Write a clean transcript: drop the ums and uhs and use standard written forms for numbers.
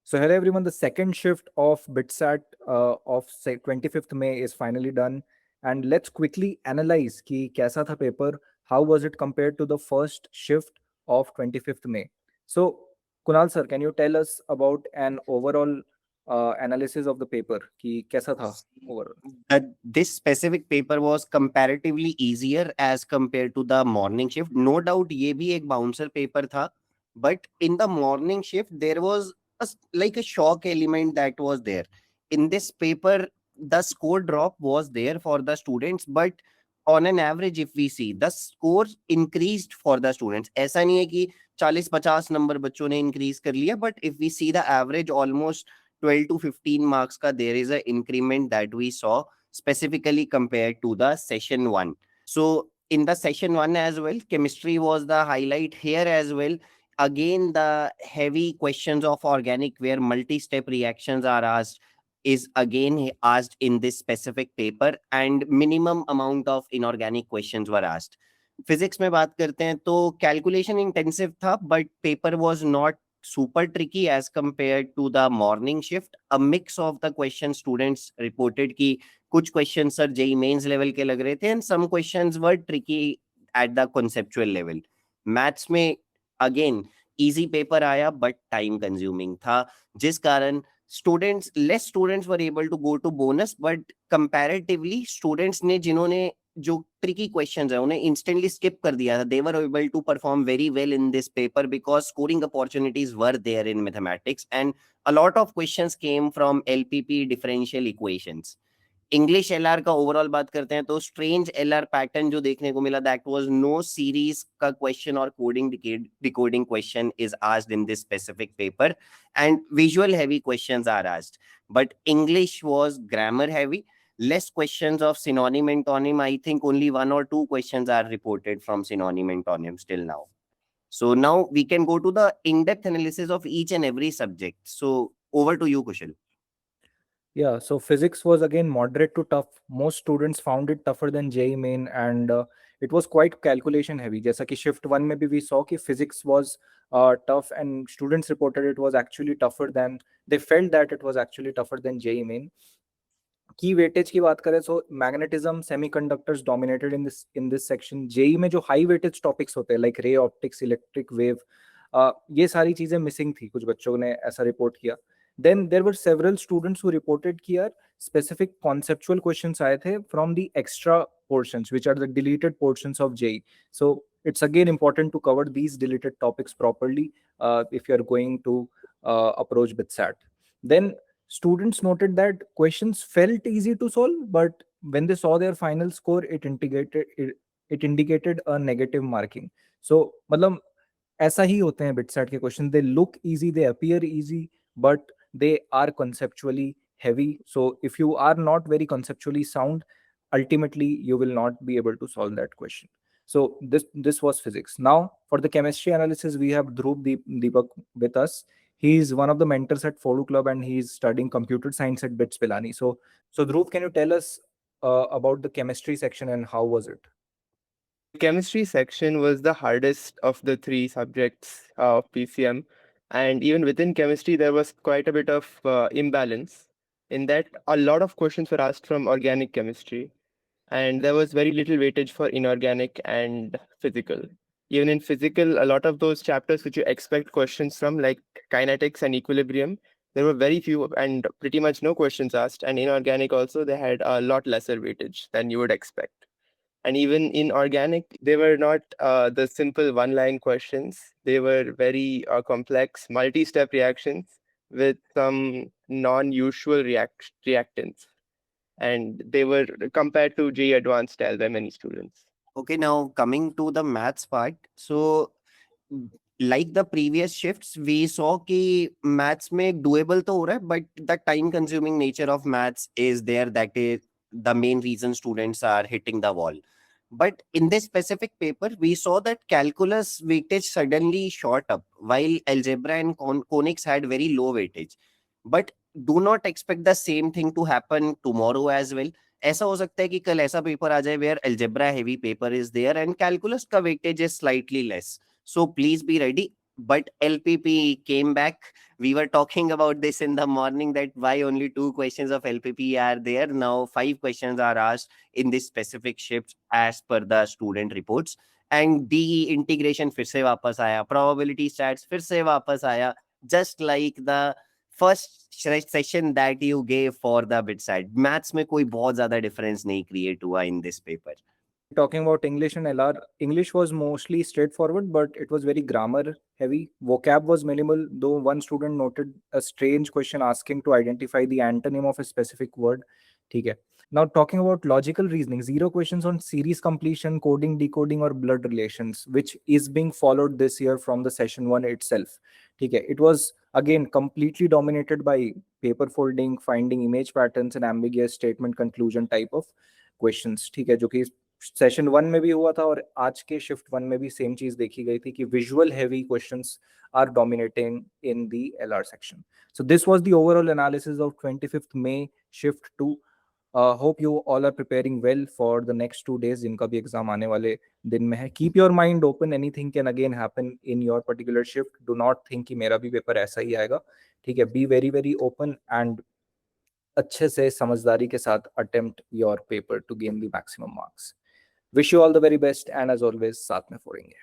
So hello everyone, the second shift of BitSat of say 25th May is finally done, and let's quickly analyze कि कैसा था paper, how was it compared to the first shift of 25th May. So Kunal sir, can you tell us about an overall analysis of the paper कि कैसा था overall? This specific paper was comparatively easier as compared to the morning shift. No doubt ये भी एक bouncer paper था, but in the morning shift there was like a shock element that was there. In this paper, the score drop was there for the students, but on an average, if we see, the score increased for the students. ऐसा नहीं है कि 40-50 number बच्चों ने increase कर लिया, but if we see the average, almost 12 to 15 marks ka there is a increment that we saw specifically compared to the session 1. So in the session 1 as well, chemistry was the highlight here as well. Again, the heavy questions of organic where multi-step reactions are asked is again asked in this specific paper, and minimum amount of inorganic questions were asked. Physics में बात करते हैं तो calculation intensive था, but paper was not super tricky as compared to the morning shift. A mix of the questions students reported कि कुछ questions sir JEE mains level के लग रहे थे and some questions were tricky at the conceptual level. Maths में again easy paper आया but time consuming था, जिस कारण less students were able to go to bonus, but comparatively students ने जिन्होंने जो ट्रिकी क्वेश्चंस है उन्हें इंस्टेंटली स्किप कर दिया था, they were able to perform very well in this paper because scoring opportunities were there in mathematics and a lot of questions came from LPP differential equations. English LR का overall बात करते हैं तो strange LR pattern जो देखने को मिला, that was no series का क्वेश्चन और coding decoding question is asked in this specific paper and visual heavy questions are asked, but English was grammar heavy. Less questions of synonym antonym. I think only 1 or 2 questions are reported from synonym antonyms till now. So now we can go to the in-depth analysis of each and every subject. So over to you, Kushal. Yeah, so physics was again moderate to tough. Most students found it tougher than JEE main, and it was quite calculation heavy. जैसा कि shift one में भी we saw कि physics was tough, and students reported it was actually tougher than, they felt that it was actually tougher than JEE main. की weightage की बात करें तो magnetism semiconductors dominated in this section. JEE में जो high weightage topics होते हैं like ray optics, electric wave, ये सारी चीजें मिसिंग थी, कुछ बच्चों ने ऐसा रिपोर्ट किया. Then there were several students who reported कि यार स्पेसिफिक कॉन्सेप्चुअल क्वेश्चंस आए थे from the extra portions which are the deleted portions of JEE. So it's again important to cover these deleted topics properly if you are going to approach BitSat. Then students noted that questions felt easy to solve, but when they saw their final score, it indicated a negative marking. So मतलब ऐसा ही होते हैं BitSat के question, they look easy, they appear easy, but they are conceptually heavy. So if you are not very conceptually sound, ultimately you will not be able to solve that question. So this was physics. Now for the chemistry analysis, we have Deepak with us. He is one of the mentors at Fodu Club, and he is studying computer science at BITS Pilani. So Dhruv, can you tell us about the chemistry section and how was it? The chemistry section was the hardest of the three subjects of PCM, and even within chemistry, there was quite a bit of imbalance in that a lot of questions were asked from organic chemistry, and there was very little weightage for inorganic and physical. Even in physical, a lot of those chapters which you expect questions from, like kinetics and equilibrium, there were very few and pretty much no questions asked. And inorganic also, they had a lot lesser weightage than you would expect. And even in organic, they were not the simple one-line questions. They were very complex multi-step reactions with some non-usual reactants. And they were compared to JEE Advanced style by many students. Okay, now coming to the maths part. So like the previous shifts, we saw कि maths में doable तो हो रहा है, but the time consuming nature of maths is there. That is the main reason students are hitting the wall. But in this specific paper, we saw that calculus weightage suddenly shot up, while algebra and conics had very low weightage. But do not expect the same thing to happen tomorrow as well. ऐसा हो सकता है कि कल ऐसा paper आ जाए where algebra heavy paper is there and calculus का weightage is slightly less. So please be ready. but LPP came back. We were talking about this in the morning that why only 2 questions of LPP are there. Now 5 questions are asked in this specific shift as per the student reports. And DE integration फिर से वापस आया, probability stats फिर से वापस आया, just like the first session that you gave for the bit side. Maths में कोई बहुत ज़्यादा difference नहीं create हुआ in this paper. Talking about English and LR, English was mostly straightforward, but it was very grammar heavy. Vocab was minimal, though one student noted a strange question asking to identify the antonym of a specific word. ठीक है. Now talking about logical reasoning, 0 questions on series completion, coding, decoding, or blood relations, which is being followed this year from the session 1 itself. ठीक है. It was again completely dominated by paper folding, finding image patterns, and ambiguous statement conclusion type of questions. ठीक है, जो कि session 1 में भी हुआ था और आज के शिफ्ट 1 में भी सेम चीज देखी गई थी कि visual heavy questions are dominating in the LR section. So this was the overall analysis of 25th May shift 2. Hope you all are preparing well for the next 2 days जिनका भी exam आने वाले दिन में है. Keep your mind open, anything can again happen in your particular shift. Do not think कि मेरा भी पेपर ऐसा ही आएगा. ठीक है, be very very open and अच्छे से समझदारी के साथ attempt your paper two gain the maximum marks. Wish you all the very best, and as always, साथ में फोड़ेंगे.